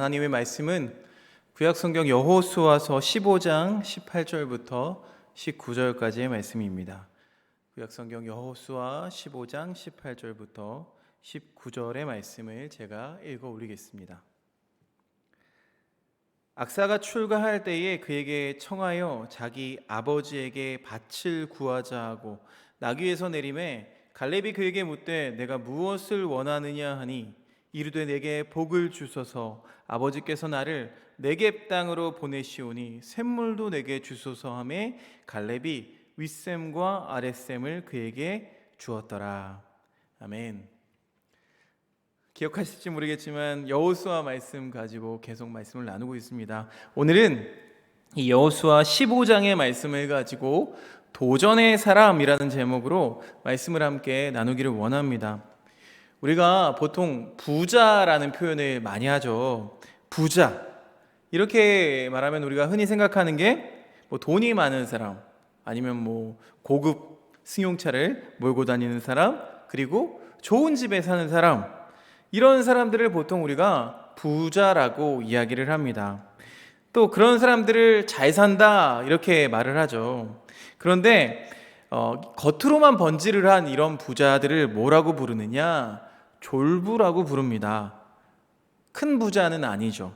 하나님의 말씀은 구약성경 여호수아서 15장 18절부터 19절까지의 말씀입니다. 구약성경 여호수아 15장 18절부터 19절의 말씀을 제가 읽어 올리겠습니다. 악사가 출가할 때에 그에게 청하여 자기 아버지에게 밭을 구하자 하고 나귀에서 내림에 갈렙이 그에게 묻되 내가 무엇을 원하느냐 하니 이르되 내게 복을 주소서 아버지께서 나를 네겝 땅으로 보내시오니 샘물도 내게 주소서 하매 갈렙이 윗샘과 아랫샘을 그에게 주었더라. 아멘. 기억하실지 모르겠지만 여호수아 말씀 가지고 계속 말씀을 나누고 있습니다. 오늘은 이 여호수아 15장의 말씀을 가지고 도전의 사람이라는 제목으로 말씀을 함께 나누기를 원합니다. 우리가 보통 부자라는 표현을 많이 하죠. 부자. 이렇게 말하면 우리가 흔히 생각하는 게 뭐 돈이 많은 사람, 아니면 뭐 고급 승용차를 몰고 다니는 사람, 그리고 좋은 집에 사는 사람, 이런 사람들을 보통 우리가 부자라고 이야기를 합니다. 또 그런 사람들을 잘 산다 이렇게 말을 하죠. 그런데 겉으로만 번지를 한 이런 부자들을 뭐라고 부르느냐? 졸부라고 부릅니다. 큰 부자는 아니죠.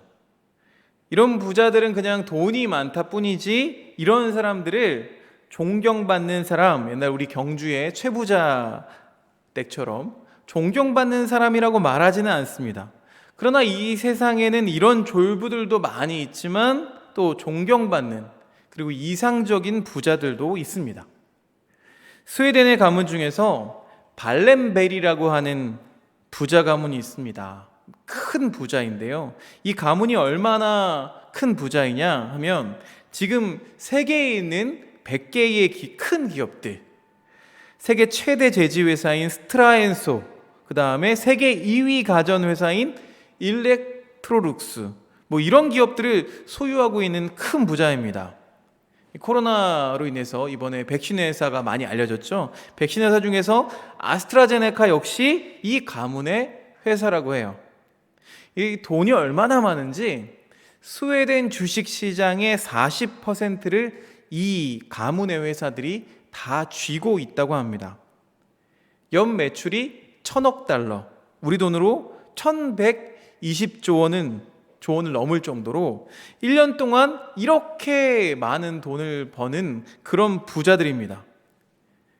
이런 부자들은 그냥 돈이 많다 뿐이지 이런 사람들을 존경받는 사람, 옛날 우리 경주의 최부자 댁처럼 존경받는 사람이라고 말하지는 않습니다. 그러나 이 세상에는 이런 졸부들도 많이 있지만 또 존경받는 그리고 이상적인 부자들도 있습니다. 스웨덴의 가문 중에서 발렌베리라고 하는 부자 가문이 있습니다. 큰 부자인데요. 이 가문이 얼마나 큰 부자이냐 하면 지금 세계에 있는 100개의 큰 기업들, 세계 최대 제지회사인 스트라엔소, 그 다음에 세계 2위 가전회사인 일렉트로룩스, 뭐 이런 기업들을 소유하고 있는 큰 부자입니다. 코로나로 인해서 이번에 백신 회사가 많이 알려졌죠. 백신 회사 중에서 아스트라제네카 역시 이 가문의 회사라고 해요. 이 돈이 얼마나 많은지 스웨덴 주식시장의 40%를 이 가문의 회사들이 다 쥐고 있다고 합니다. 연 매출이 1,000억 달러, 우리 돈으로 1,120조 원을 넘을 정도로 1년 동안 이렇게 많은 돈을 버는 그런 부자들입니다.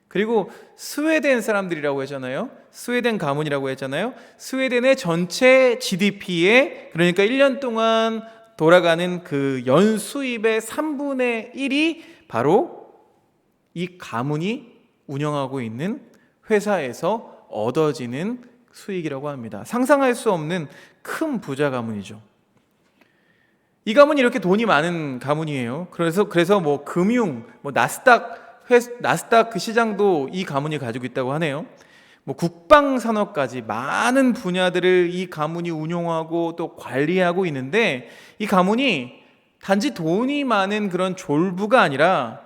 그리고 스웨덴 사람들이라고 했잖아요. 스웨덴 가문이라고 했잖아요. 스웨덴의 전체 GDP에, 그러니까 1년 동안 돌아가는 그 연수입의 3분의 1이 바로 이 가문이 운영하고 있는 회사에서 얻어지는 수익이라고 합니다. 상상할 수 없는 큰 부자 가문이죠. 이 가문이 이렇게 돈이 많은 가문이에요. 그래서 뭐 금융, 뭐 나스닥 그 시장도 이 가문이 가지고 있다고 하네요. 뭐 국방 산업까지 많은 분야들을 이 가문이 운용하고 또 관리하고 있는데, 이 가문이 단지 돈이 많은 그런 졸부가 아니라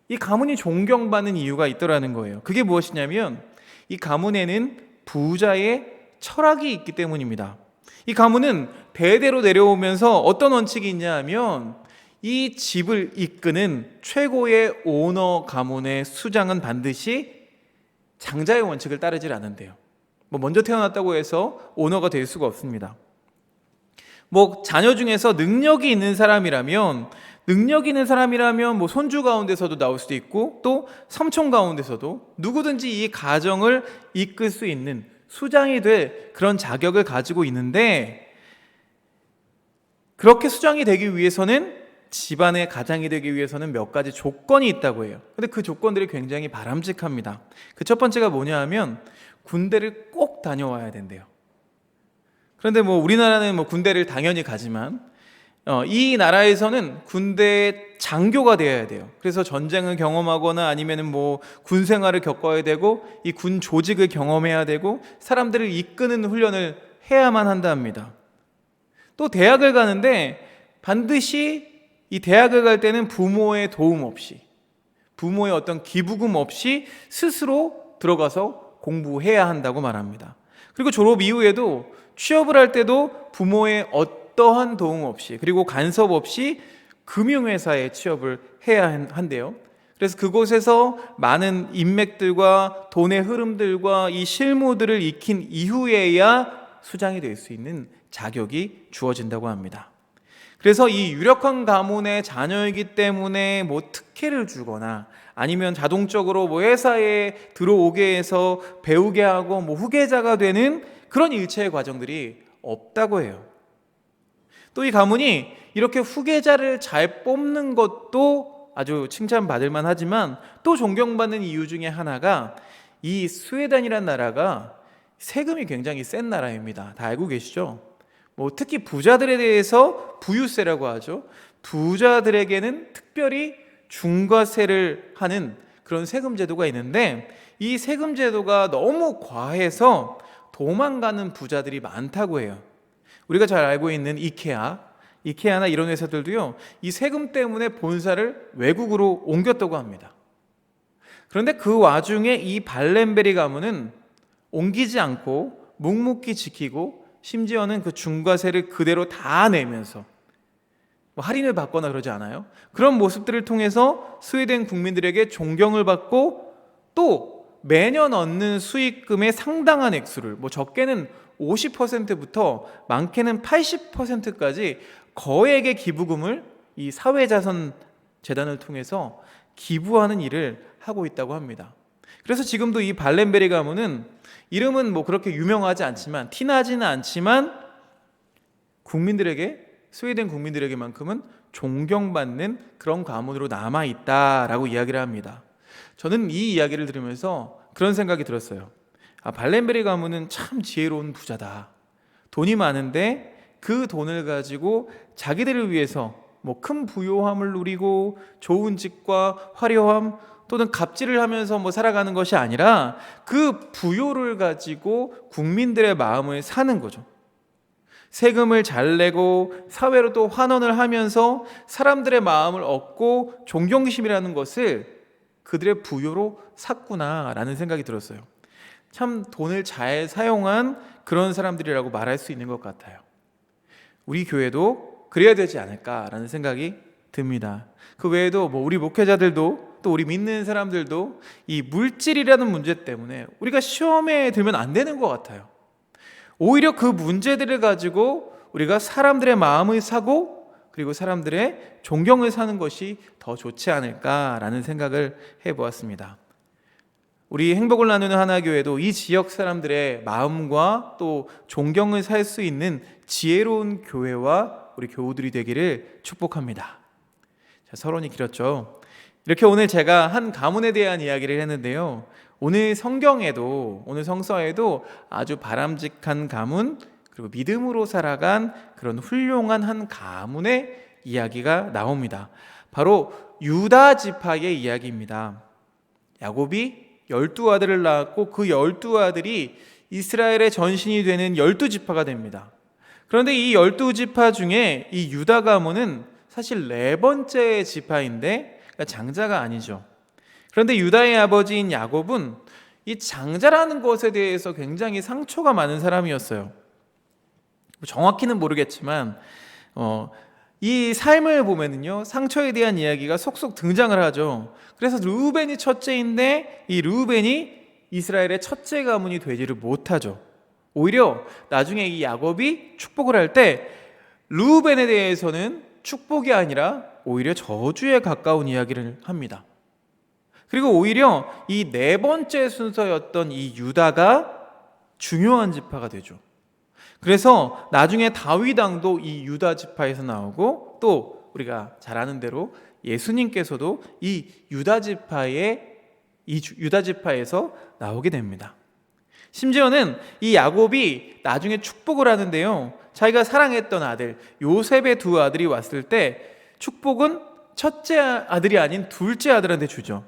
이 가문이 존경받는 이유가 있더라는 거예요. 그게 무엇이냐면 이 가문에는 부자의 철학이 있기 때문입니다. 이 가문은 대대로 내려오면서 어떤 원칙이 있냐 하면 이 집을 이끄는 최고의 오너 가문의 수장은 반드시 장자의 원칙을 따르질 않는데요. 뭐 먼저 태어났다고 해서 오너가 될 수가 없습니다. 뭐 자녀 중에서 능력이 있는 사람이라면 뭐 손주 가운데서도 나올 수도 있고 또 삼촌 가운데서도 누구든지 이 가정을 이끌 수 있는 수장이 될 그런 자격을 가지고 있는데, 그렇게 수장이 되기 위해서는, 집안의 가장이 되기 위해서는 몇 가지 조건이 있다고 해요. 근데 그 조건들이 굉장히 바람직합니다. 그 첫 번째가 뭐냐 하면 군대를 꼭 다녀와야 된대요. 그런데 뭐 우리나라는 뭐 군대를 당연히 가지만 이 나라에서는 군대 장교가 되어야 돼요. 그래서 전쟁을 경험하거나 아니면은 뭐 군 생활을 겪어야 되고 이 군 조직을 경험해야 되고 사람들을 이끄는 훈련을 해야만 한답니다. 또 대학을 가는데 반드시 이 대학을 갈 때는 부모의 도움 없이, 부모의 어떤 기부금 없이 스스로 들어가서 공부해야 한다고 말합니다. 그리고 졸업 이후에도 취업을 할 때도 부모의 어떠한 도움 없이 그리고 간섭 없이 금융회사에 취업을 해야 한대요. 그래서 그곳에서 많은 인맥들과 돈의 흐름들과 이 실무들을 익힌 이후에야 수장이 될 수 있는 자격이 주어진다고 합니다. 그래서 이 유력한 가문의 자녀이기 때문에 뭐 특혜를 주거나 아니면 자동적으로 뭐 회사에 들어오게 해서 배우게 하고 뭐 후계자가 되는 그런 일체의 과정들이 없다고 해요. 또 이 가문이 이렇게 후계자를 잘 뽑는 것도 아주 칭찬받을 만하지만 또 존경받는 이유 중에 하나가 이 스웨덴이라는 나라가 세금이 굉장히 센 나라입니다. 다 알고 계시죠? 뭐 특히 부자들에 대해서 부유세라고 하죠. 부자들에게는 특별히 중과세를 하는 그런 세금 제도가 있는데 이 세금 제도가 너무 과해서 도망가는 부자들이 많다고 해요. 우리가 잘 알고 있는 이케아나 이런 회사들도요, 이 세금 때문에 본사를 외국으로 옮겼다고 합니다. 그런데 그 와중에 이 발렌베리 가문은 옮기지 않고 묵묵히 지키고 심지어는 그 중과세를 그대로 다 내면서 뭐 할인을 받거나 그러지 않아요. 그런 모습들을 통해서 스웨덴 국민들에게 존경을 받고 또 매년 얻는 수익금의 상당한 액수를 뭐 적게는 50%부터 많게는 80%까지 거액의 기부금을 이 사회자선재단을 통해서 기부하는 일을 하고 있다고 합니다. 그래서 지금도 이 발렌베리 가문은 이름은 뭐 그렇게 유명하지 않지만 티나지는 않지만 국민들에게 스웨덴 국민들에게만큼은 존경받는 그런 가문으로 남아있다라고 이야기를 합니다. 저는 이 이야기를 들으면서 그런 생각이 들었어요. 발렌베리 가문은 참 지혜로운 부자다. 돈이 많은데 그 돈을 가지고 자기들을 위해서 뭐 큰 부요함을 누리고 좋은 집과 화려함 또는 갑질을 하면서 뭐 살아가는 것이 아니라 그 부요를 가지고 국민들의 마음을 사는 거죠. 세금을 잘 내고 사회로 또 환원을 하면서 사람들의 마음을 얻고 존경심이라는 것을 그들의 부요로 샀구나라는 생각이 들었어요. 참 돈을 잘 사용한 그런 사람들이라고 말할 수 있는 것 같아요. 우리 교회도 그래야 되지 않을까라는 생각이 듭니다. 그 외에도 뭐 우리 목회자들도 또 우리 믿는 사람들도 이 물질이라는 문제 때문에 우리가 시험에 들면 안 되는 것 같아요. 오히려 그 문제들을 가지고 우리가 사람들의 마음을 사고 그리고 사람들의 존경을 사는 것이 더 좋지 않을까라는 생각을 해보았습니다. 우리 행복을 나누는 하나교회도 이 지역 사람들의 마음과 또 존경을 살 수 있는 지혜로운 교회와 우리 교우들이 되기를 축복합니다. 자, 서론이 길었죠. 이렇게 오늘 제가 한 가문에 대한 이야기를 했는데요. 오늘 성경에도 오늘 성서에도 아주 바람직한 가문 그리고 믿음으로 살아간 그런 훌륭한 한 가문의 이야기가 나옵니다. 바로 유다 지파의 이야기입니다. 야곱이 12아들을 낳았고 그 12아들이 이스라엘의 전신이 되는 12지파가 됩니다. 그런데 이 12지파 중에 이 유다 가문은 사실 네 번째 지파인데 그러니까 장자가 아니죠. 그런데 유다의 아버지인 야곱은 이 장자라는 것에 대해서 굉장히 상처가 많은 사람이었어요. 정확히는 모르겠지만 이 삶을 보면은요 상처에 대한 이야기가 속속 등장을 하죠. 그래서 르우벤이 첫째인데 이 르우벤이 이스라엘의 첫째 가문이 되지를 못하죠. 오히려 나중에 이 야곱이 축복을 할 때 르우벤에 대해서는 축복이 아니라 오히려 저주에 가까운 이야기를 합니다. 그리고 오히려 이 네 번째 순서였던 이 유다가 중요한 지파가 되죠. 그래서 나중에 다윗 왕도 이 유다 지파에서 나오고 또 우리가 잘 아는 대로 예수님께서도 이 유다 지파에서 나오게 됩니다. 심지어는 이 야곱이 나중에 축복을 하는데요. 자기가 사랑했던 아들 요셉의 두 아들이 왔을 때 축복은 첫째 아들이 아닌 둘째 아들한테 주죠.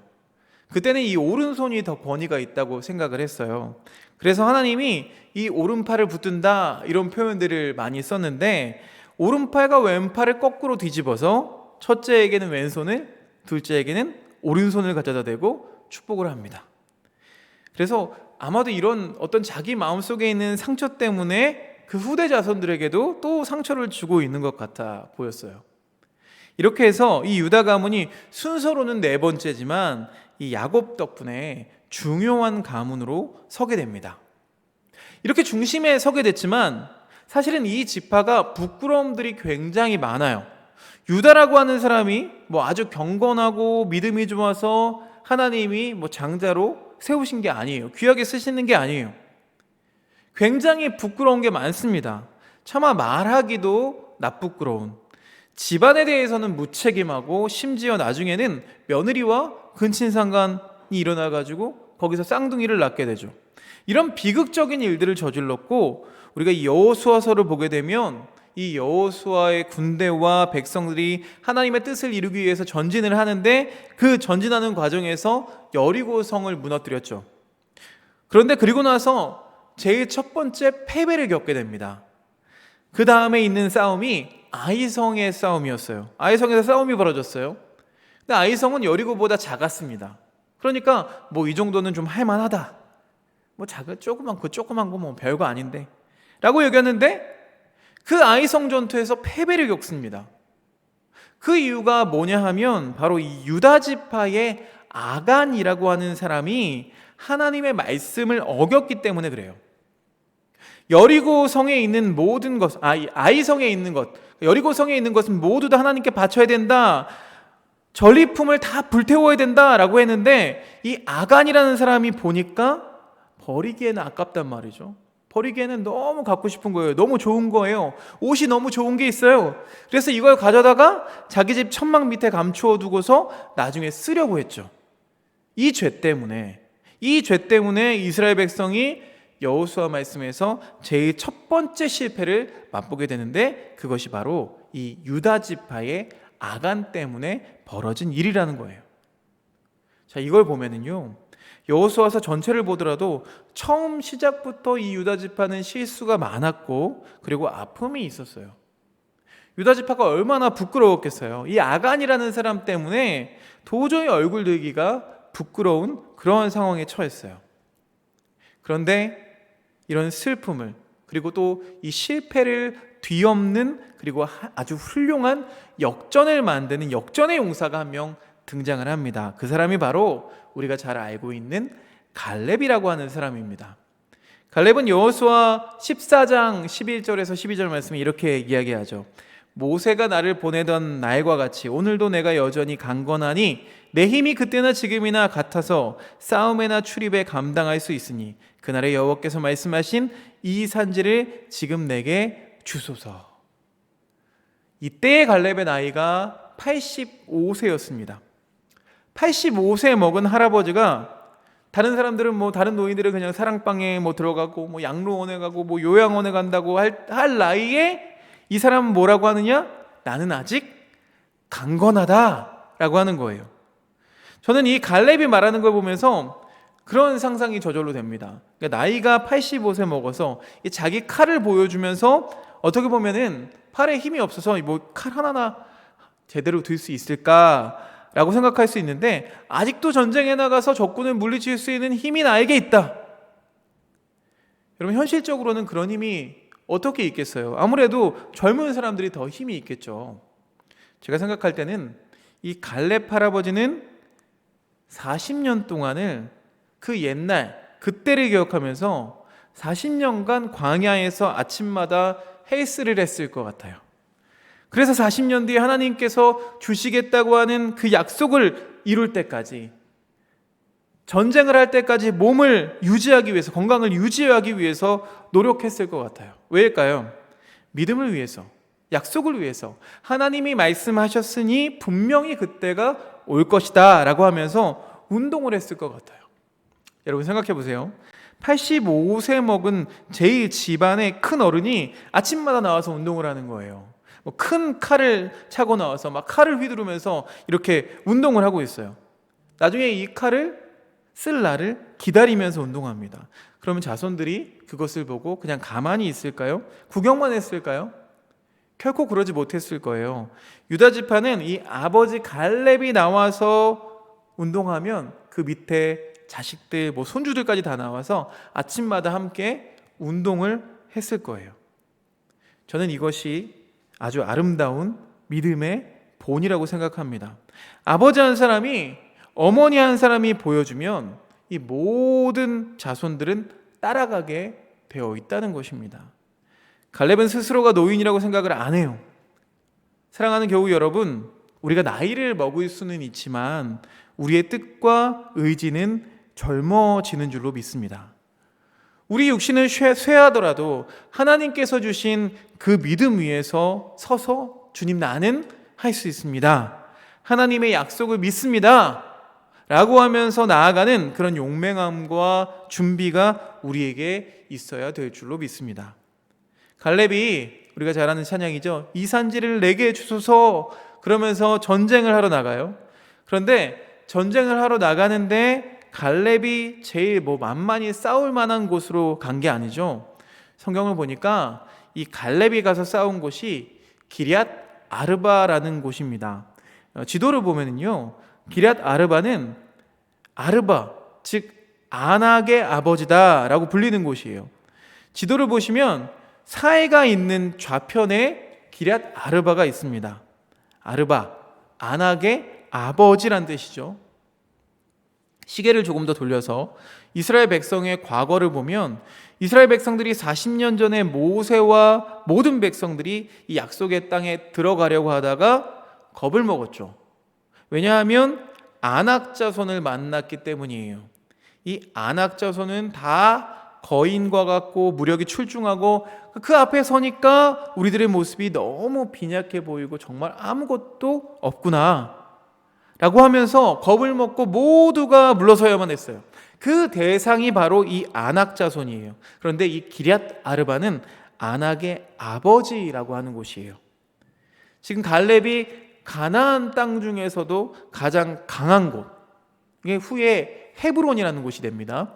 그때는 이 오른손이 더 권위가 있다고 생각을 했어요. 그래서 하나님이 이 오른팔을 붙든다 이런 표현들을 많이 썼는데 오른팔과 왼팔을 거꾸로 뒤집어서 첫째에게는 왼손을 둘째에게는 오른손을 가져다 대고 축복을 합니다. 그래서 아마도 이런 어떤 자기 마음속에 있는 상처 때문에 그 후대 자손들에게도 또 상처를 주고 있는 것 같아 보였어요. 이렇게 해서 이 유다 가문이 순서로는 네 번째지만 이 야곱 덕분에 중요한 가문으로 서게 됩니다. 이렇게 중심에 서게 됐지만 사실은 이 지파가 부끄러움들이 굉장히 많아요. 유다라고 하는 사람이 아주 경건하고 믿음이 좋아서 하나님이 장자로 세우신 게 아니에요. 귀하게 쓰시는 게 아니에요. 굉장히 부끄러운 게 많습니다. 차마 말하기도 나부끄러운, 집안에 대해서는 무책임하고 심지어 나중에는 며느리와 근친상간이 일어나가지고 거기서 쌍둥이를 낳게 되죠. 이런 비극적인 일들을 저질렀고, 우리가 이 여호수아서를 보게 되면 이 여호수아의 군대와 백성들이 하나님의 뜻을 이루기 위해서 전진을 하는데 그 전진하는 과정에서 여리고성을 무너뜨렸죠. 그런데 그리고 나서 제일 첫 번째 패배를 겪게 됩니다. 그 다음에 있는 싸움이 아이성의 싸움이었어요. 아이성에서 싸움이 벌어졌어요. 근데 아이성은 여리고보다 작았습니다. 그러니까 이 정도는 좀 할만하다. 조그만 거 별거 아닌데 라고 여겼는데 그 아이성 전투에서 패배를 겪습니다. 그 이유가 뭐냐 하면 바로 이 유다 지파의 아간이라고 하는 사람이 하나님의 말씀을 어겼기 때문에 그래요. 여리고 성에 있는 모든 것, 아이성에 있는 것, 여리고 성에 있는 것은 모두 다 하나님께 바쳐야 된다, 전리품을 다 불태워야 된다라고 했는데 이 아간이라는 사람이 보니까 버리기에는 아깝단 말이죠. 버리기에는 너무 갖고 싶은 거예요. 너무 좋은 거예요. 옷이 너무 좋은 게 있어요. 그래서 이걸 가져다가 자기 집 천막 밑에 감추어 두고서 나중에 쓰려고 했죠. 이 죄 때문에 이스라엘 백성이 여호수아 말씀에서 제일 첫 번째 실패를 맛보게 되는데 그것이 바로 이 유다 지파의 아간 때문에 벌어진 일이라는 거예요. 자, 이걸 보면은요, 여호수아서 전체를 보더라도 처음 시작부터 이 유다 지파는 실수가 많았고 그리고 아픔이 있었어요. 유다 지파가 얼마나 부끄러웠겠어요. 이 아간이라는 사람 때문에 도저히 얼굴 들기가 부끄러운 그런 상황에 처했어요. 그런데 이런 슬픔을 그리고 또 이 실패를 뒤엎는 그리고 아주 훌륭한 역전을 만드는 역전의 용사가 한 명 등장을 합니다. 그 사람이 바로 우리가 잘 알고 있는 갈렙이라고 하는 사람입니다. 갈렙은 여호수아 14장 11절에서 12절 말씀이 이렇게 이야기하죠. 모세가 나를 보내던 날과 같이 오늘도 내가 여전히 강건하니 내 힘이 그때나 지금이나 같아서 싸움에나 출입에 감당할 수 있으니 그날에 여호와께서 말씀하신 이 산지를 지금 내게 주소서. 이때의 갈렙의 나이가 85세였습니다. 85세 먹은 할아버지가 다른 사람들은 다른 노인들은 그냥 사랑방에 들어가고 양로원에 가고 요양원에 간다고 할 나이에 이 사람은 뭐라고 하느냐? 나는 아직 강건하다라고 하는 거예요. 저는 이 갈렙이 말하는 걸 보면서 그런 상상이 저절로 됩니다. 그러니까 나이가 85세 먹어서 자기 칼을 보여주면서 어떻게 보면은 팔에 힘이 없어서 칼 하나나 제대로 들 수 있을까라고 생각할 수 있는데 아직도 전쟁에 나가서 적군을 물리칠 수 있는 힘이 나에게 있다. 여러분, 현실적으로는 그런 힘이 어떻게 있겠어요? 아무래도 젊은 사람들이 더 힘이 있겠죠. 제가 생각할 때는 이 갈렙 할아버지는 40년 동안을 그 옛날 그때를 기억하면서 40년간 광야에서 아침마다 헬스를 했을 것 같아요. 그래서 40년 뒤에 하나님께서 주시겠다고 하는 그 약속을 이룰 때까지, 전쟁을 할 때까지 몸을 유지하기 위해서, 건강을 유지하기 위해서 노력했을 것 같아요. 왜일까요? 믿음을 위해서, 약속을 위해서, 하나님이 말씀하셨으니 분명히 그때가 올 것이다 라고 하면서 운동을 했을 것 같아요. 여러분 생각해 보세요. 85세 먹은 제일 집안의 큰 어른이 아침마다 나와서 운동을 하는 거예요. 큰 칼을 차고 나와서 막 칼을 휘두르면서 이렇게 운동을 하고 있어요. 나중에 이 칼을 쓸 날을 기다리면서 운동합니다. 그러면 자손들이 그것을 보고 그냥 가만히 있을까요? 구경만 했을까요? 결코 그러지 못했을 거예요. 유다 지파는 이 아버지 갈렙이 나와서 운동하면 그 밑에 자식들, 손주들까지 다 나와서 아침마다 함께 운동을 했을 거예요. 저는 이것이 아주 아름다운 믿음의 본이라고 생각합니다. 아버지 한 사람이 어머니 한 사람이 보여주면 이 모든 자손들은 따라가게 되어 있다는 것입니다. 갈렙은 스스로가 노인이라고 생각을 안 해요. 사랑하는 교우 여러분, 우리가 나이를 먹을 수는 있지만 우리의 뜻과 의지는 젊어지는 줄로 믿습니다. 우리 육신을 쇠하더라도 하나님께서 주신 그 믿음 위에서 서서 주님, 나는 할 수 있습니다, 하나님의 약속을 믿습니다 라고 하면서 나아가는 그런 용맹함과 준비가 우리에게 있어야 될 줄로 믿습니다. 갈렙이 우리가 잘 아는 찬양이죠. 이 산지를 내게 주소서 그러면서 전쟁을 하러 나가요. 그런데 전쟁을 하러 나가는데 갈렙이 제일 만만히 싸울 만한 곳으로 간 게 아니죠. 성경을 보니까 이 갈렙이 가서 싸운 곳이 기럇 아르바라는 곳입니다. 지도를 보면은요, 기럇 아르바는 아르바, 즉 안악의 아버지다라고 불리는 곳이에요. 지도를 보시면 사해가 있는 좌편에 기럇 아르바가 있습니다. 아르바, 안악의 아버지란 뜻이죠. 시계를 조금 더 돌려서 이스라엘 백성의 과거를 보면 이스라엘 백성들이 40년 전에 모세와 모든 백성들이 이 약속의 땅에 들어가려고 하다가 겁을 먹었죠. 왜냐하면 안악 자손을 만났기 때문이에요. 이 안악 자손은 다 거인과 같고 무력이 출중하고 그 앞에 서니까 우리들의 모습이 너무 빈약해 보이고 정말 아무것도 없구나 라고 하면서 겁을 먹고 모두가 물러서야만 했어요. 그 대상이 바로 이 안악 자손이에요. 그런데 이 기럇 아르바는 안악의 아버지라고 하는 곳이에요. 지금 갈렙이 가나안 땅 중에서도 가장 강한 곳, 이게 후에 헤브론이라는 곳이 됩니다.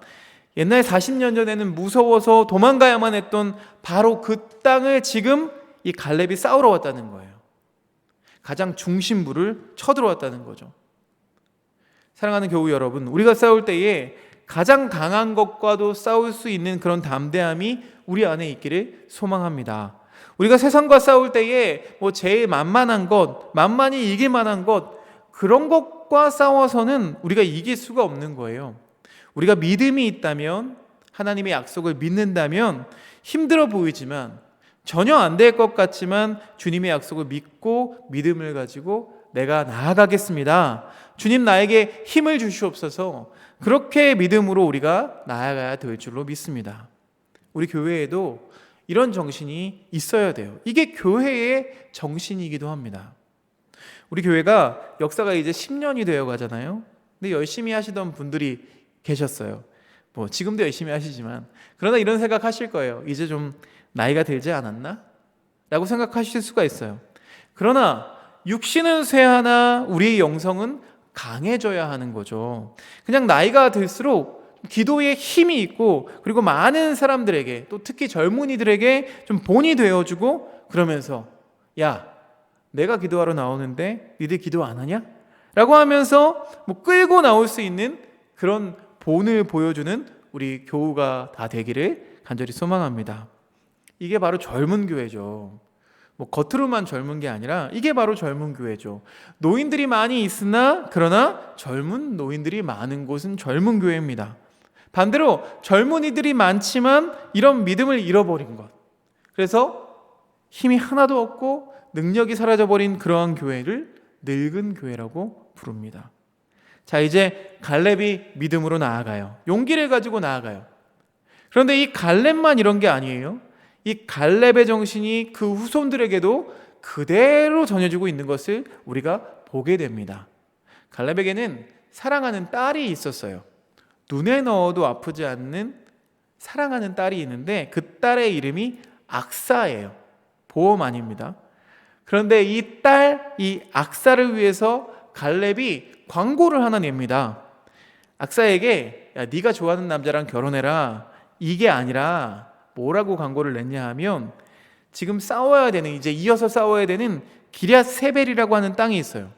옛날 40년 전에는 무서워서 도망가야만 했던 바로 그 땅을 지금 이 갈렙이 싸우러 왔다는 거예요. 가장 중심부를 쳐들어왔다는 거죠. 사랑하는 교우 여러분, 우리가 싸울 때에 가장 강한 것과도 싸울 수 있는 그런 담대함이 우리 안에 있기를 소망합니다. 우리가 세상과 싸울 때에 제일 만만한 것, 만만히 이길 만한 것, 그런 것과 싸워서는 우리가 이길 수가 없는 거예요. 우리가 믿음이 있다면, 하나님의 약속을 믿는다면 힘들어 보이지만, 전혀 안 될 것 같지만 주님의 약속을 믿고 믿음을 가지고 내가 나아가겠습니다, 주님 나에게 힘을 주시옵소서, 그렇게 믿음으로 우리가 나아가야 될 줄로 믿습니다. 우리 교회에도 이런 정신이 있어야 돼요. 이게 교회의 정신이기도 합니다. 우리 교회가 역사가 이제 10년이 되어 가잖아요. 근데 열심히 하시던 분들이 계셨어요. 지금도 열심히 하시지만, 그러나 이런 생각 하실 거예요. 이제 좀 나이가 들지 않았나? 라고 생각하실 수가 있어요. 그러나 육신은 쇠하나 우리의 영성은 강해져야 하는 거죠. 그냥 나이가 들수록 기도에 힘이 있고, 그리고 많은 사람들에게, 또 특히 젊은이들에게 좀 본이 되어주고, 그러면서 야, 내가 기도하러 나오는데 니들 기도 안 하냐? 라고 하면서 끌고 나올 수 있는 그런 본을 보여주는 우리 교우가 다 되기를 간절히 소망합니다. 이게 바로 젊은 교회죠. 겉으로만 젊은 게 아니라 이게 바로 젊은 교회죠. 노인들이 많이 있으나 그러나 젊은 노인들이 많은 곳은 젊은 교회입니다. 반대로 젊은이들이 많지만 이런 믿음을 잃어버린 것, 그래서 힘이 하나도 없고 능력이 사라져버린 그러한 교회를 늙은 교회라고 부릅니다. 자, 이제 갈렙이 믿음으로 나아가요. 용기를 가지고 나아가요. 그런데 이 갈렙만 이런 게 아니에요. 이 갈렙의 정신이 그 후손들에게도 그대로 전해지고 있는 것을 우리가 보게 됩니다. 갈렙에게는 사랑하는 딸이 있었어요. 눈에 넣어도 아프지 않는 사랑하는 딸이 있는데 그 딸의 이름이 악사예요. 보험 아닙니다. 그런데 이 악사를 위해서 갈렙이 광고를 하나 냅니다. 악사에게 야, 네가 좋아하는 남자랑 결혼해라, 이게 아니라 뭐라고 광고를 냈냐 하면, 지금 싸워야 되는, 이제 이어서 싸워야 되는 기럇 세벨이라고 하는 땅이 있어요.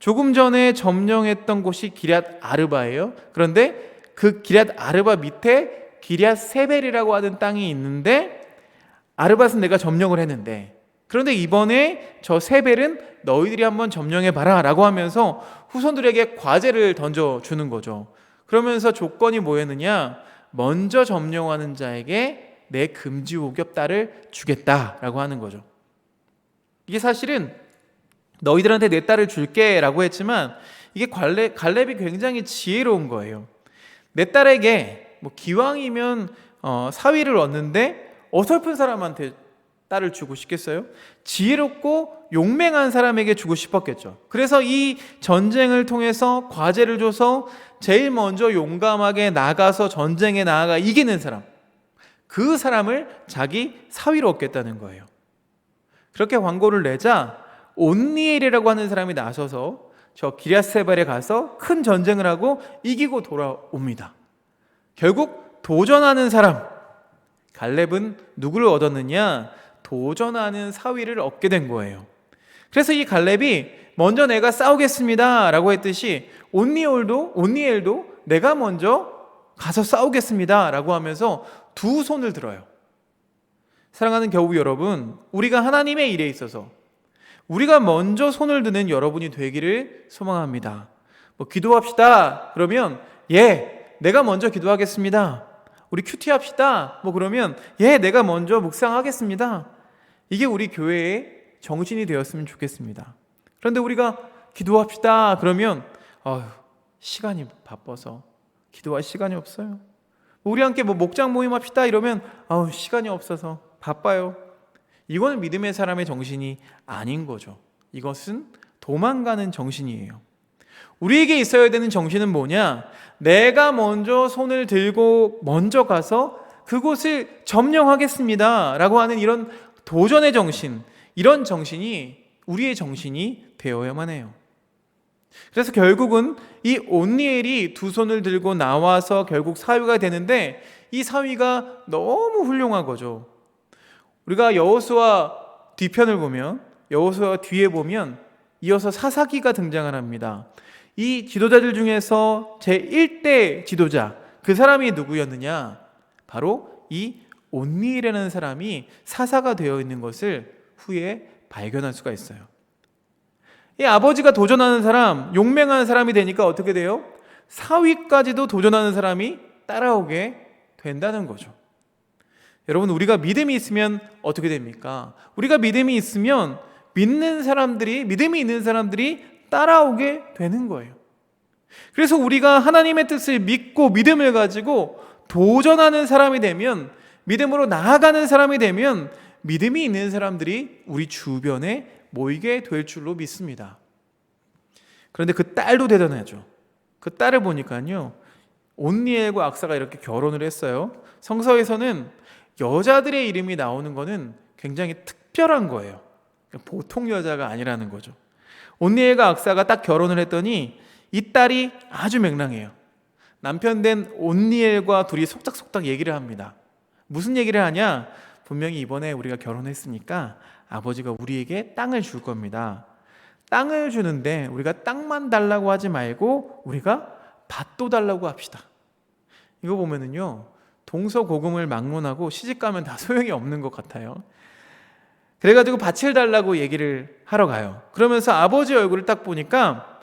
조금 전에 점령했던 곳이 기럇 아르바예요. 그런데 그 기럇 아르바 밑에 기럇 세벨이라고 하는 땅이 있는데 아르밧은 내가 점령을 했는데 그런데 이번에 저 세벨은 너희들이 한번 점령해봐라 라고 하면서 후손들에게 과제를 던져주는 거죠. 그러면서 조건이 뭐였느냐? 먼저 점령하는 자에게 내 금지 오겹 딸을 주겠다라고 하는 거죠. 이게 사실은 너희들한테 내 딸을 줄게 라고 했지만 이게 갈렙이 굉장히 지혜로운 거예요. 내 딸에게 기왕이면 사위를 얻는데 어설픈 사람한테 딸을 주고 싶겠어요? 지혜롭고 용맹한 사람에게 주고 싶었겠죠. 그래서 이 전쟁을 통해서 과제를 줘서 제일 먼저 용감하게 나가서 전쟁에 나아가 이기는 사람, 그 사람을 자기 사위로 얻겠다는 거예요. 그렇게 광고를 내자 온니엘이라고 하는 사람이 나서서 저 기럇세발에 가서 큰 전쟁을 하고 이기고 돌아옵니다. 결국 도전하는 사람, 갈렙은 누구를 얻었느냐? 도전하는 사위를 얻게 된 거예요. 그래서 이 갈렙이 먼저 내가 싸우겠습니다 라고 했듯이 온니엘도 내가 먼저 가서 싸우겠습니다 라고 하면서 두 손을 들어요. 사랑하는 겨우 여러분, 우리가 하나님의 일에 있어서 우리가 먼저 손을 드는 여러분이 되기를 소망합니다. 기도합시다 그러면 내가 먼저 기도하겠습니다. 우리 큐티 합시다 그러면 내가 먼저 묵상하겠습니다. 이게 우리 교회의 정신이 되었으면 좋겠습니다. 그런데 우리가 기도합시다 그러면 시간이 바빠서 기도할 시간이 없어요. 우리 함께 목장 모임 합시다 이러면 시간이 없어서 바빠요. 이거는 믿음의 사람의 정신이 아닌 거죠. 이것은 도망가는 정신이에요. 우리에게 있어야 되는 정신은 뭐냐? 내가 먼저 손을 들고 먼저 가서 그곳을 점령하겠습니다 라고 하는 이런 도전의 정신, 이런 정신이 우리의 정신이 되어야만 해요. 그래서 결국은 이 온니엘이 두 손을 들고 나와서 결국 사위가 되는데 이 사위가 너무 훌륭한 거죠. 우리가 여호수아 뒤편을 보면, 여호수아 뒤에 보면 이어서 사사기가 등장을 합니다. 이 지도자들 중에서 제1대 지도자, 그 사람이 누구였느냐? 바로 이 온니엘이라는 사람이 사사가 되어 있는 것을 후에 발견할 수가 있어요. 이 아버지가 도전하는 사람, 용맹한 사람이 되니까 어떻게 돼요? 사위까지도 도전하는 사람이 따라오게 된다는 거죠. 여러분, 우리가 믿음이 있으면 어떻게 됩니까? 우리가 믿음이 있으면 믿음이 있는 사람들이 따라오게 되는 거예요. 그래서 우리가 하나님의 뜻을 믿고 믿음을 가지고 도전하는 사람이 되면, 믿음으로 나아가는 사람이 되면 믿음이 있는 사람들이 우리 주변에 모이게 될 줄로 믿습니다. 그런데 그 딸도 대단하죠. 그 딸을 보니까요, 온니엘과 악사가 이렇게 결혼을 했어요. 성서에서는 여자들의 이름이 나오는 거는 굉장히 특별한 거예요. 보통 여자가 아니라는 거죠. 온니엘과 악사가 딱 결혼을 했더니 이 딸이 아주 맹랑해요. 남편 된 온니엘과 둘이 속닥속닥 얘기를 합니다. 무슨 얘기를 하냐? 분명히 이번에 우리가 결혼했으니까 아버지가 우리에게 땅을 줄 겁니다. 땅을 주는데 우리가 땅만 달라고 하지 말고 우리가 밭도 달라고 합시다. 이거 보면은요, 동서고금을 막론하고 시집가면 다 소용이 없는 것 같아요. 그래가지고 밭을 달라고 얘기를 하러 가요. 그러면서 아버지 얼굴을 딱 보니까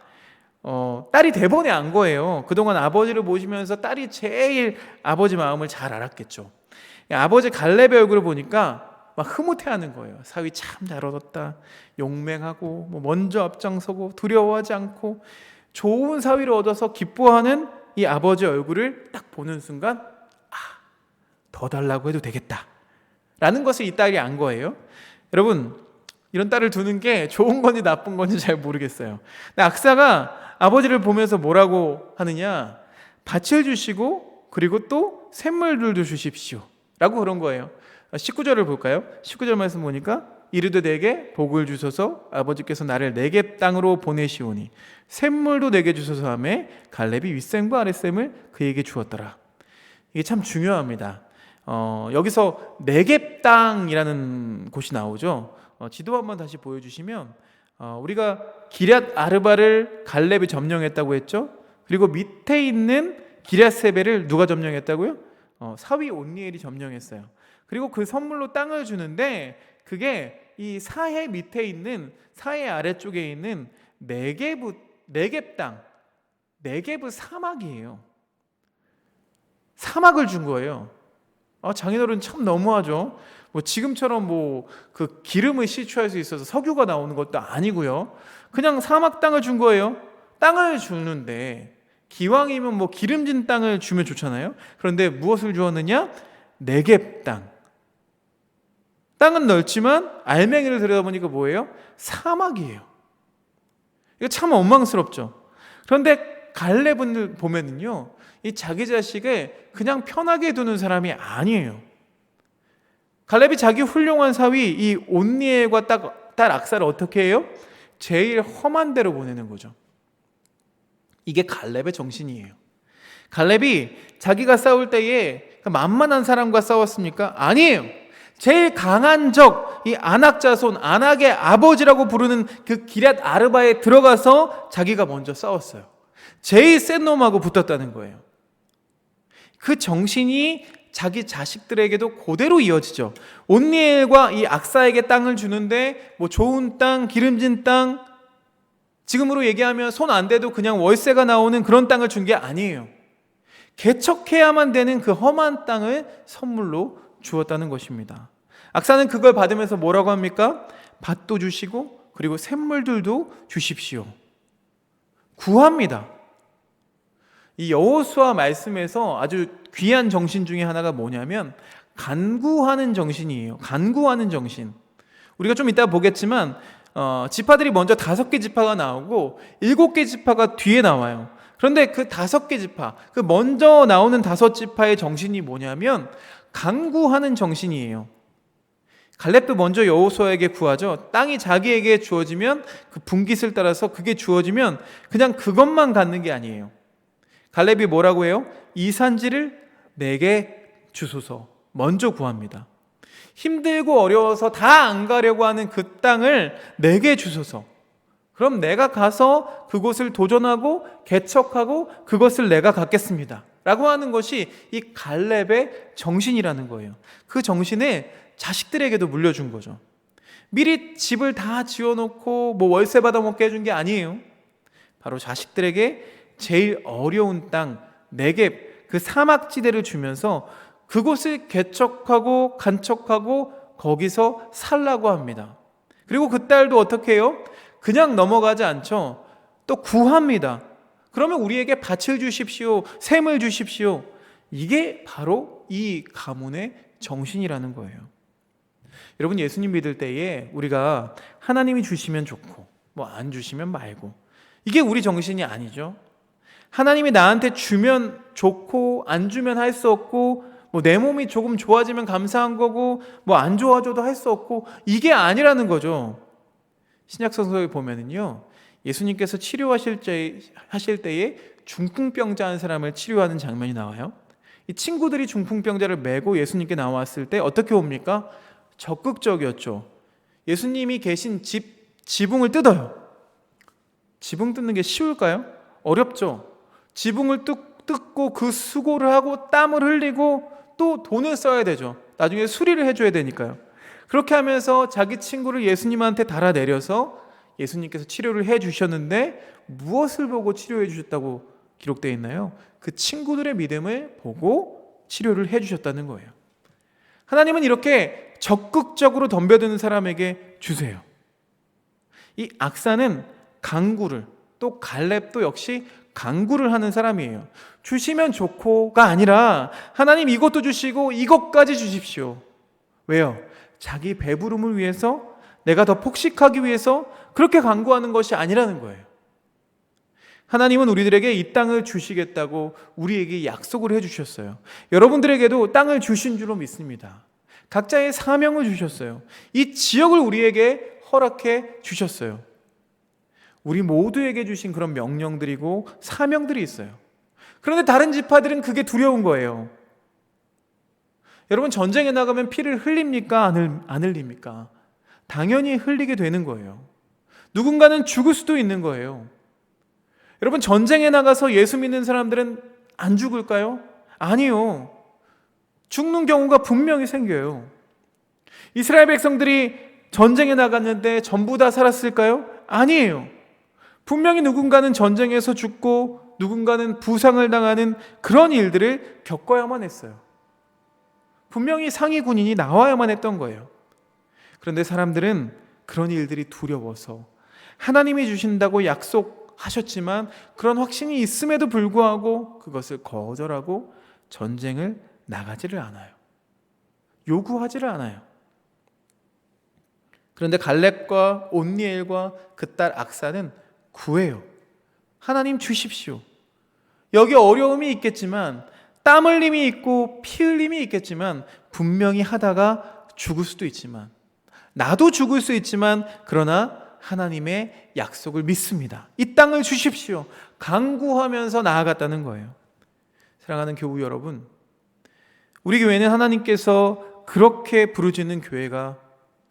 딸이 대번에 안 거예요. 그동안 아버지를 모시면서 딸이 제일 아버지 마음을 잘 알았겠죠. 아버지 갈렙의 얼굴을 보니까 막 흐뭇해하는 거예요. 사위 참 잘 얻었다. 용맹하고 먼저 앞장서고 두려워하지 않고 좋은 사위를 얻어서 기뻐하는 이 아버지 얼굴을 딱 보는 순간 더 달라고 해도 되겠다 라는 것을 이 딸이 안 거예요. 여러분, 이런 딸을 두는 게 좋은 건지 나쁜 건지 잘 모르겠어요. 근데 악사가 아버지를 보면서 뭐라고 하느냐? 밭을 주시고 그리고 또 샘물들도 주십시오 라고 그런 거예요. 19절을 볼까요? 19절 말씀 보니까 이르되 내게 복을 주소서, 아버지께서 나를 내게 땅으로 보내시오니 샘물도 내게 주소서 하매 갈렙이 윗샘과 아랫샘을 그에게 주었더라. 이게 참 중요합니다. 여기서 내게 땅이라는 곳이 나오죠. 지도 한번 다시 보여주시면 우리가 기럇 아르바를 갈렙이 점령했다고 했죠. 그리고 밑에 있는 기럇세벨을 누가 점령했다고요? 사위 온니엘이 점령했어요. 그리고 그 선물로 땅을 주는데 그게 이 사해 밑에 있는, 사해 아래쪽에 있는 네겝 땅, 네겝의 사막이에요. 사막을 준 거예요. 장인어른 참 너무하죠. 지금처럼 그 기름을 시추할 수 있어서 석유가 나오는 것도 아니고요. 그냥 사막 땅을 준 거예요. 땅을 주는데 기왕이면 기름진 땅을 주면 좋잖아요. 그런데 무엇을 주었느냐? 네겝 땅. 땅은 넓지만 알맹이를 들여다보니까 뭐예요? 사막이에요. 이거 참 원망스럽죠. 그런데 갈렙을 보면은요, 이 자기 자식을 그냥 편하게 두는 사람이 아니에요. 갈렙이 자기 훌륭한 사위 이 온니엘과 딸 악사를 어떻게 해요? 제일 험한 데로 보내는 거죠. 이게 갈렙의 정신이에요. 갈렙이 자기가 싸울 때에 만만한 사람과 싸웠습니까? 아니에요. 제일 강한 적, 이 아낙 자손, 아낙의 아버지라고 부르는 그 기럇 아르바에 들어가서 자기가 먼저 싸웠어요. 제일 센 놈하고 붙었다는 거예요. 그 정신이 자기 자식들에게도 그대로 이어지죠. 온니엘과 이 악사에게 땅을 주는데 좋은 땅, 기름진 땅, 지금으로 얘기하면 손 안 대도 그냥 월세가 나오는 그런 땅을 준 게 아니에요. 개척해야만 되는 그 험한 땅을 선물로 주었다는 것입니다. 악사는 그걸 받으면서 뭐라고 합니까? 밭도 주시고 그리고 샘물들도 주십시오. 구합니다. 이 여호수아 말씀에서 아주 귀한 정신 중에 하나가 뭐냐면 간구하는 정신이에요. 간구하는 정신. 우리가 좀 이따 보겠지만 지파들이 먼저 5개 지파가 나오고 7개 지파가 뒤에 나와요. 그런데 그 5개 지파, 그 먼저 나오는 5지파의 정신이 뭐냐면 간구하는 정신이에요. 갈렙도 먼저 여호수아에게 구하죠. 땅이 자기에게 주어지면 그 분깃을 따라서 그게 주어지면 그냥 그것만 갖는 게 아니에요. 갈렙이 뭐라고 해요? 이 산지를 내게 주소서. 먼저 구합니다. 힘들고 어려워서 다 안 가려고 하는 그 땅을 내게 주소서. 그럼 내가 가서 그곳을 도전하고 개척하고 그것을 내가 갖겠습니다 라고 하는 것이 이 갈렙의 정신이라는 거예요. 그 정신을 자식들에게도 물려준 거죠. 미리 집을 다 지어놓고 월세 받아먹게 해준 게 아니에요. 바로 자식들에게 제일 어려운 땅 네겝, 그 사막지대를 주면서 그곳을 개척하고 간척하고 거기서 살라고 합니다. 그리고 그 딸도 어떻게 해요? 그냥 넘어가지 않죠. 또 구합니다. 그러면 우리에게 밭을 주십시오, 샘을 주십시오. 이게 바로 이 가문의 정신이라는 거예요. 여러분, 예수님 믿을 때에 우리가 하나님이 주시면 좋고 안 주시면 말고, 이게 우리 정신이 아니죠. 하나님이 나한테 주면 좋고 안 주면 할 수 없고, 내 몸이 조금 좋아지면 감사한 거고 안 좋아져도 할 수 없고, 이게 아니라는 거죠. 신약성서에 보면은요, 예수님께서 치료하실 때에 중풍병자 한 사람을 치료하는 장면이 나와요. 이 친구들이 중풍병자를 메고 예수님께 나왔을 때 어떻게 옵니까? 적극적이었죠. 예수님이 계신 지붕을 뜯어요. 지붕 뜯는 게 쉬울까요? 어렵죠. 지붕을 뜯고 그 수고를 하고 땀을 흘리고 또 돈을 써야 되죠. 나중에 수리를 해줘야 되니까요. 그렇게 하면서 자기 친구를 예수님한테 달아내려서 예수님께서 치료를 해주셨는데, 무엇을 보고 치료해 주셨다고 기록되어 있나요? 그 친구들의 믿음을 보고 치료를 해주셨다는 거예요. 하나님은 이렇게 적극적으로 덤벼드는 사람에게 주세요. 이 악사는 강구를, 또 갈렙도 역시 강구를 하는 사람이에요. 주시면 좋고가 아니라 하나님 이것도 주시고 이것까지 주십시오. 왜요? 자기 배부름을 위해서, 내가 더 폭식하기 위해서 그렇게 강구하는 것이 아니라는 거예요. 하나님은 우리들에게 이 땅을 주시겠다고 우리에게 약속을 해주셨어요. 여러분들에게도 땅을 주신 줄로 믿습니다. 각자의 사명을 주셨어요. 이 지역을 우리에게 허락해 주셨어요. 우리 모두에게 주신 그런 명령들이고 사명들이 있어요. 그런데 다른 지파들은 그게 두려운 거예요. 여러분, 전쟁에 나가면 피를 흘립니까? 안 흘립니까? 당연히 흘리게 되는 거예요. 누군가는 죽을 수도 있는 거예요. 여러분, 전쟁에 나가서 예수 믿는 사람들은 안 죽을까요? 아니요. 죽는 경우가 분명히 생겨요. 이스라엘 백성들이 전쟁에 나갔는데 전부 다 살았을까요? 아니에요. 분명히 누군가는 전쟁에서 죽고 누군가는 부상을 당하는 그런 일들을 겪어야만 했어요. 분명히 상위 군인이 나와야만 했던 거예요. 그런데 사람들은 그런 일들이 두려워서 하나님이 주신다고 약속하셨지만 그런 확신이 있음에도 불구하고 그것을 거절하고 전쟁을 나가지를 않아요. 요구하지를 않아요. 그런데 갈렙과 온니엘과 그 딸 악사는 구해요. 하나님 주십시오. 여기 어려움이 있겠지만 땀 흘림이 있고 피 흘림이 있겠지만 분명히 하다가 죽을 수도 있지만 나도 죽을 수 있지만 그러나 하나님의 약속을 믿습니다. 이 땅을 주십시오. 간구하면서 나아갔다는 거예요. 사랑하는 교우 여러분, 우리 교회는 하나님께서 그렇게 부르짖는 교회가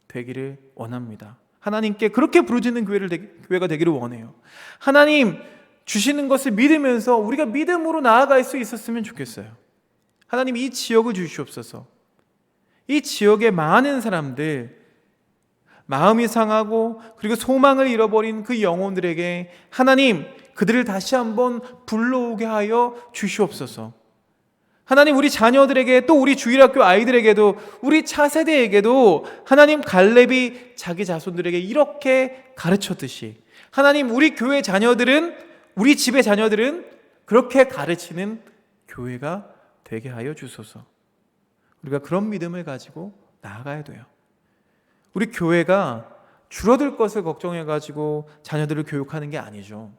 되기를 원합니다. 하나님께 그렇게 부르짖는 교회가 되기를 원해요. 하나님 주시는 것을 믿으면서 우리가 믿음으로 나아갈 수 있었으면 좋겠어요. 하나님 이 지역을 주시옵소서. 이 지역의 많은 사람들, 마음이 상하고 그리고 소망을 잃어버린 그 영혼들에게 하나님 그들을 다시 한번 불러오게 하여 주시옵소서. 하나님 우리 자녀들에게 또 우리 주일학교 아이들에게도 우리 차세대에게도 하나님 갈렙이 자기 자손들에게 이렇게 가르쳤듯이 하나님 우리 교회 자녀들은 우리 집의 자녀들은 그렇게 가르치는 교회가 되게 하여 주소서. 우리가 그런 믿음을 가지고 나아가야 돼요. 우리 교회가 줄어들 것을 걱정해가지고 자녀들을 교육하는 게 아니죠.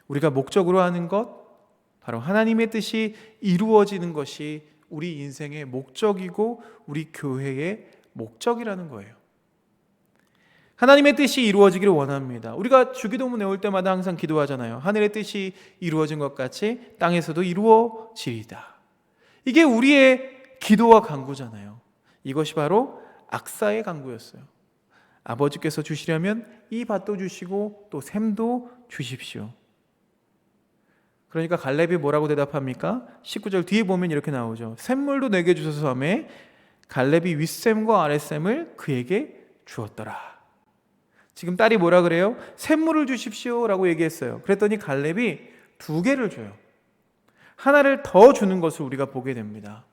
우리가 목적으로 하는 것 바로 하나님의 뜻이 이루어지는 것이 우리 인생의 목적이고 우리 교회의 목적이라는 거예요. 하나님의 뜻이 이루어지기를 원합니다. 우리가 주기도문 외울 때마다 항상 기도하잖아요. 하늘의 뜻이 이루어진 것 같이 땅에서도 이루어지리다. 이게 우리의 기도와 간구잖아요. 이것이 바로 악사의 간구였어요. 아버지께서 주시려면 이 밭도 주시고 또 샘도 주십시오. 그러니까 갈렙이 뭐라고 대답합니까? 19절 뒤에 보면 이렇게 나오죠. 샘물도 내게 주소서 하며 갈렙이 윗샘과 아랫샘을 그에게 주었더라. 지금 딸이 뭐라 그래요? 샘물을 주십시오 라고 얘기했어요. 그랬더니 갈렙이 2개를 줘요. 하나를 더 주는 것을 우리가 보게 됩니다.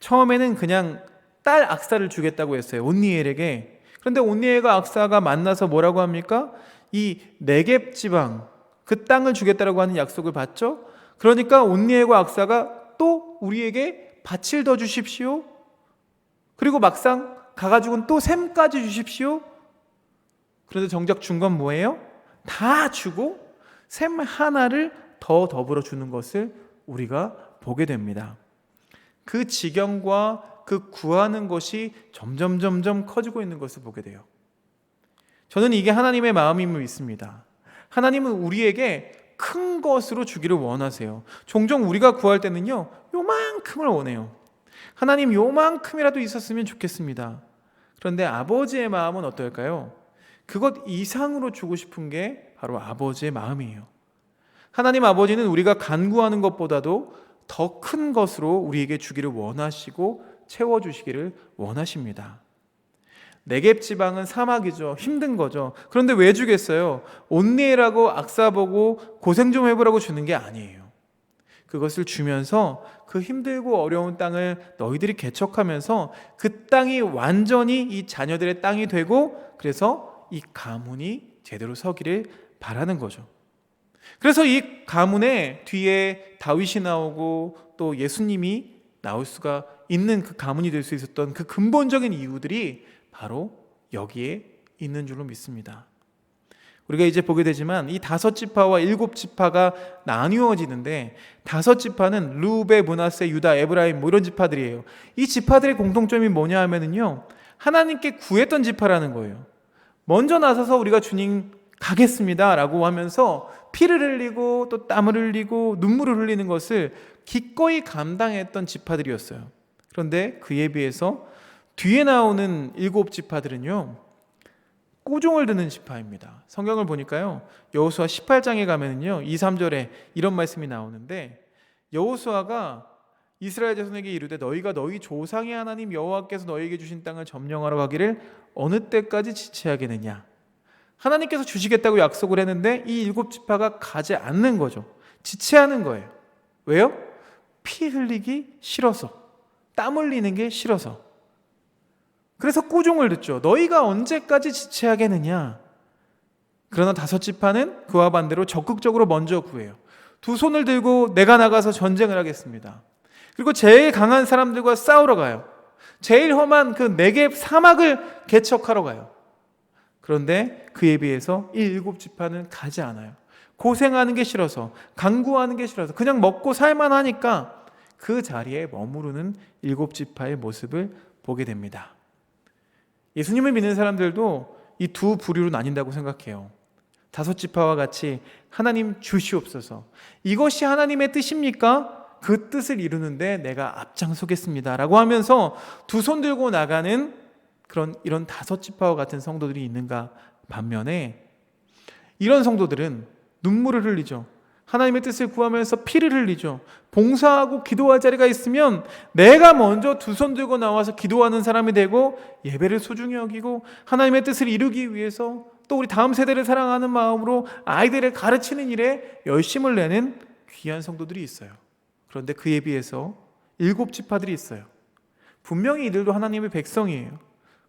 처음에는 그냥 딸 악사를 주겠다고 했어요. 온니엘에게. 그런데 온니엘과 악사가 만나서 뭐라고 합니까? 이 네겝 지방 그 땅을 주겠다라고 하는 약속을 받죠. 그러니까 온니엘과 악사가 또 우리에게 밭을 더 주십시오. 그리고 막상 가가지고는 또 샘까지 주십시오. 그런데 정작 준 건 뭐예요? 다 주고 샘 하나를 더 더불어 주는 것을 우리가 보게 됩니다. 그 지경과 그 구하는 것이 점점 커지고 있는 것을 보게 돼요. 저는 이게 하나님의 마음임을 믿습니다. 하나님은 우리에게 큰 것으로 주기를 원하세요. 종종 우리가 구할 때는요, 요만큼을 원해요. 하나님 요만큼이라도 있었으면 좋겠습니다. 그런데 아버지의 마음은 어떨까요? 그것 이상으로 주고 싶은 게 바로 아버지의 마음이에요. 하나님 아버지는 우리가 간구하는 것보다도 더 큰 것으로 우리에게 주기를 원하시고 채워주시기를 원하십니다. 네겝 지방은 사막이죠. 힘든 거죠. 그런데 왜 주겠어요? 온니엘하고 악사 보고 고생 좀 해보라고 주는 게 아니에요. 그것을 주면서 그 힘들고 어려운 땅을 너희들이 개척하면서 그 땅이 완전히 이 자녀들의 땅이 되고 그래서 이 가문이 제대로 서기를 바라는 거죠. 그래서 이 가문에 뒤에 다윗이 나오고 또 예수님이 나올 수가 있는 그 가문이 될 수 있었던 그 근본적인 이유들이 바로 여기에 있는 줄로 믿습니다. 우리가 이제 보게 되지만 이 5지파와 7지파가 나뉘어지는데 5지파는 루벤, 므낫세, 유다, 에브라임 뭐 이런 지파들이에요. 이 지파들의 공통점이 뭐냐 하면은요, 하나님께 구했던 지파라는 거예요. 먼저 나서서 우리가 주님 가겠습니다 라고 하면서 피를 흘리고 또 땀을 흘리고 눈물을 흘리는 것을 기꺼이 감당했던 지파들이었어요. 그런데 그에 비해서 뒤에 나오는 7지파들은요 꼬종을 드는 지파입니다. 성경을 보니까요 여호수아 18장에 가면은요 2, 3절에 이런 말씀이 나오는데 여호수아가 이스라엘 자손에게 이르되 너희가 너희 조상의 하나님 여호와께서 너희에게 주신 땅을 점령하러 가기를 어느 때까지 지체하겠느냐. 하나님께서 주시겠다고 약속을 했는데 이 7지파가 가지 않는 거죠. 지체하는 거예요. 왜요? 피 흘리기 싫어서, 땀 흘리는 게 싫어서. 그래서 꾸중을 듣죠. 너희가 언제까지 지체하겠느냐. 그러나 5지파는 그와 반대로 적극적으로 먼저 구해요. 두 손을 들고 내가 나가서 전쟁을 하겠습니다. 그리고 제일 강한 사람들과 싸우러 가요. 제일 험한 그 네겝 사막을 개척하러 가요. 그런데 그에 비해서 이 7지파는 가지 않아요. 고생하는 게 싫어서, 강구하는 게 싫어서, 그냥 먹고 살만 하니까 그 자리에 머무르는 7지파의 모습을 보게 됩니다. 예수님을 믿는 사람들도 이 두 부류로 나뉜다고 생각해요. 5지파와 같이 하나님 주시옵소서, 이것이 하나님의 뜻입니까? 그 뜻을 이루는데 내가 앞장서겠습니다 라고 하면서 두 손 들고 나가는 이런 5지파와 같은 성도들이 있는가 반면에, 이런 성도들은 눈물을 흘리죠. 하나님의 뜻을 구하면서 피를 흘리죠. 봉사하고 기도할 자리가 있으면 내가 먼저 두 손 들고 나와서 기도하는 사람이 되고 예배를 소중히 여기고 하나님의 뜻을 이루기 위해서 또 우리 다음 세대를 사랑하는 마음으로 아이들을 가르치는 일에 열심을 내는 귀한 성도들이 있어요. 그런데 그에 비해서 7지파들이 있어요. 분명히 이들도 하나님의 백성이에요.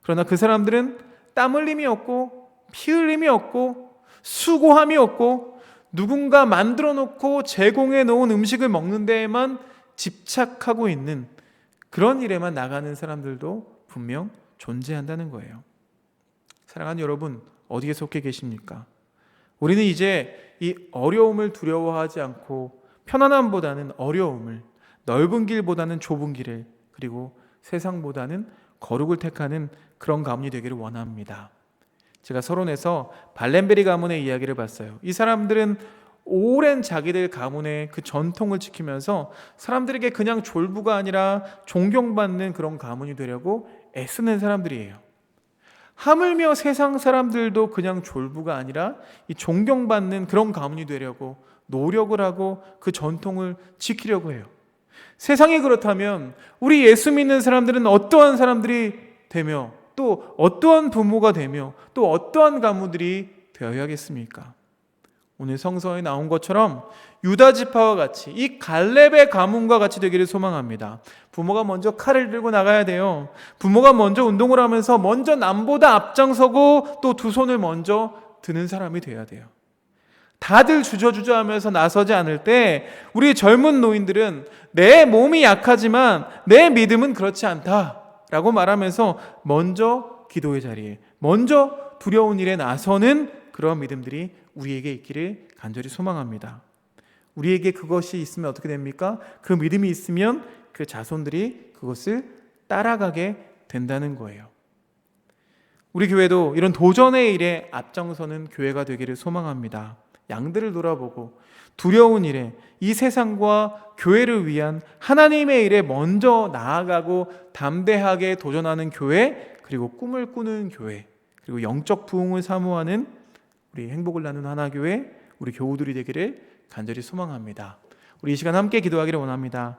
그러나 그 사람들은 땀 흘림이 없고 피 흘림이 없고 수고함이 없고 누군가 만들어 놓고 제공해 놓은 음식을 먹는 데에만 집착하고 있는 그런 일에만 나가는 사람들도 분명 존재한다는 거예요. 사랑하는 여러분, 어디에 속해 계십니까? 우리는 이제 이 어려움을 두려워하지 않고 편안함보다는 어려움을, 넓은 길보다는 좁은 길을, 그리고 세상보다는 거룩을 택하는 그런 가문이 되기를 원합니다. 제가 서론에서 발렌베리 가문의 이야기를 봤어요. 이 사람들은 오랜 자기들 가문의 그 전통을 지키면서 사람들에게 그냥 졸부가 아니라 존경받는 그런 가문이 되려고 애쓰는 사람들이에요. 하물며 세상 사람들도 그냥 졸부가 아니라 이 존경받는 그런 가문이 되려고 노력을 하고 그 전통을 지키려고 해요. 세상이 그렇다면 우리 예수 믿는 사람들은 어떠한 사람들이 되며 또 어떠한 부모가 되며 또 어떠한 가문들이 되어야겠습니까? 오늘 성서에 나온 것처럼 유다 지파와 같이 이 갈렙의 가문과 같이 되기를 소망합니다. 부모가 먼저 칼을 들고 나가야 돼요. 부모가 먼저 운동을 하면서 먼저 남보다 앞장서고 또 두 손을 먼저 드는 사람이 돼야 돼요. 다들 주저주저 하면서 나서지 않을 때 우리 젊은 노인들은 내 몸이 약하지만 내 믿음은 그렇지 않다라고 말하면서 먼저 기도의 자리에, 먼저 두려운 일에 나서는 그런 믿음들이 우리에게 있기를 간절히 소망합니다. 우리에게 그것이 있으면 어떻게 됩니까? 그 믿음이 있으면 그 자손들이 그것을 따라가게 된다는 거예요. 우리 교회도 이런 도전의 일에 앞장서는 교회가 되기를 소망합니다. 양들을 돌아보고 두려운 일에, 이 세상과 교회를 위한 하나님의 일에 먼저 나아가고 담대하게 도전하는 교회, 그리고 꿈을 꾸는 교회, 그리고 영적 부흥을 사모하는 우리 행복을 나누는 하나교회, 우리 교우들이 되기를 간절히 소망합니다. 우리 이 시간 함께 기도하기를 원합니다.